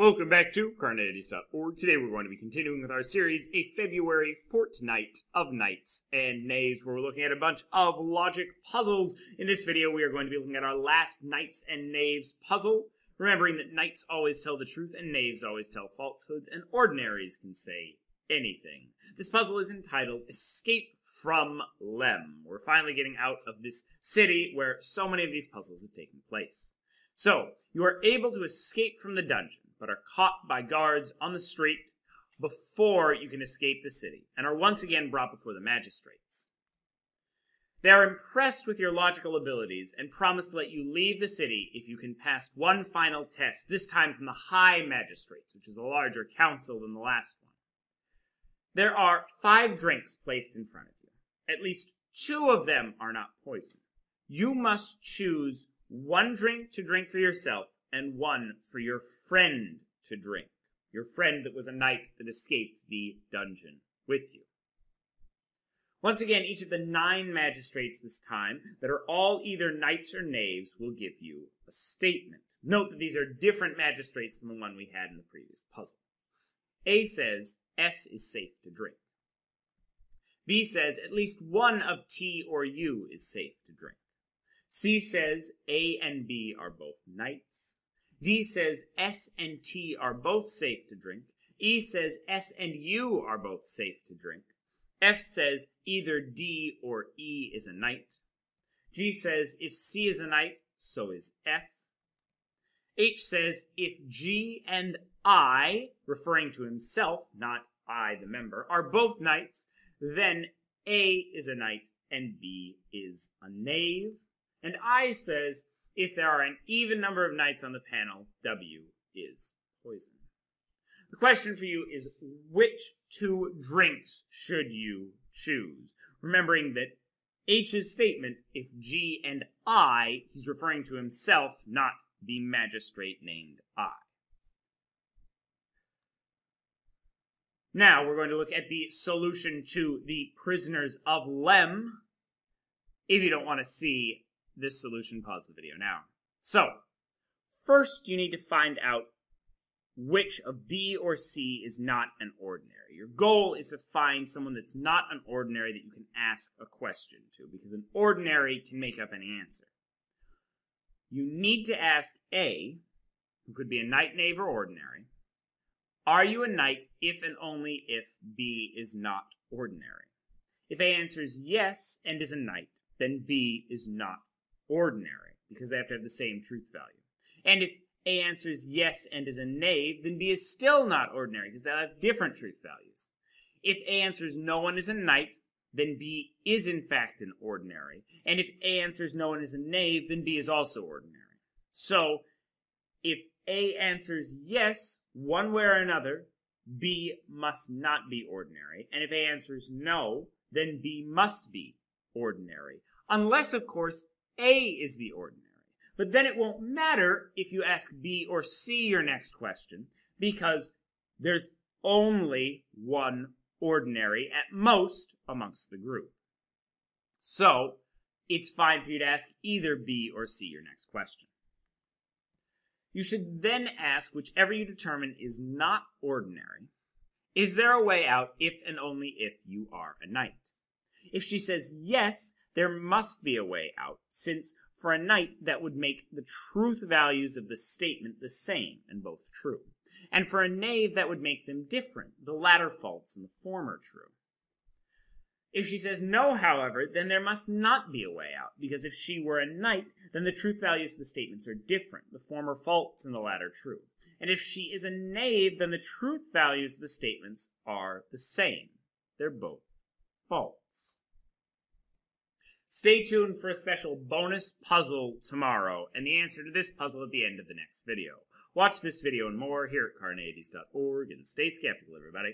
Welcome back to Carneades.org. Today we're going to be continuing with our series, A February Fortnight of Knights and Knaves, where we're looking at a bunch of logic puzzles. In this video, we are going to be looking at our last Knights and Knaves puzzle, remembering that knights always tell the truth and knaves always tell falsehoods, and ordinaries can say anything. This puzzle is entitled Escape from Lem. We're finally getting out of this city where so many of these puzzles have taken place. So, you are able to escape from the dungeon, but are caught by guards on the street before you can escape the city, and are once again brought before the magistrates. They are impressed with your logical abilities and promise to let you leave the city if you can pass one final test, this time from the high magistrates, which is a larger council than the last one. There are 5 drinks placed in front of you. At least 2 of them are not poison. You must choose 1 drink to drink for yourself and 1 for your friend to drink. Your friend that was a knight that escaped the dungeon with you. Once again, each of the 9 magistrates this time, that are all either knights or knaves, will give you a statement. Note that these are different magistrates than the one we had in the previous puzzle. A says S is safe to drink. B says at least 1 of T or U is safe to drink. C says A and B are both knights. D says S and T are both safe to drink. E says S and U are both safe to drink. F says either D or E is a knight. G says if C is a knight, so is F. H says if G and I, referring to himself, not I the member, are both knights, then A is a knight and B is a knave. And I says, if there are an even number of knights on the panel, W is poison. The question for you is, which 2 drinks should you choose? Remembering that H's statement, if G and I, he's referring to himself, not the magistrate named I. Now, we're going to look at the solution to the Prisoners of Lem. If you don't want to see this solution, pause the video now. So, first you need to find out which of B or C is not an ordinary. Your goal is to find someone that's not an ordinary that you can ask a question to, because an ordinary can make up any answer. You need to ask A, who could be a knight, knave, or ordinary, are you a knight if and only if B is not ordinary? If A answers yes and is a knight, then B is not ordinary, because they have to have the same truth value. And if A answers yes and is a knave, then B is still not ordinary, because they'll have different truth values. If A answers no one is a knight, then B is in fact an ordinary. And if A answers no one is a knave, then B is also ordinary. So, if A answers yes, one way or another, B must not be ordinary. And if A answers no, then B must be ordinary. Unless, of course, A is the ordinary. But then it won't matter if you ask B or C your next question, because there's only 1 ordinary at most amongst the group. So, it's fine for you to ask either B or C your next question. You should then ask whichever you determine is not ordinary, is there a way out if and only if you are a knight? If she says yes, there must be a way out, since for a knight that would make the truth values of the statement the same and both true. And for a knave that would make them different, the latter false and the former true. If she says no, however, then there must not be a way out, because if she were a knight, then the truth values of the statements are different, the former false and the latter true. And if she is a knave, then the truth values of the statements are the same. They're both false. Stay tuned for a special bonus puzzle tomorrow, and the answer to this puzzle at the end of the next video. Watch this video and more here at Carneades.org, and stay skeptical, everybody.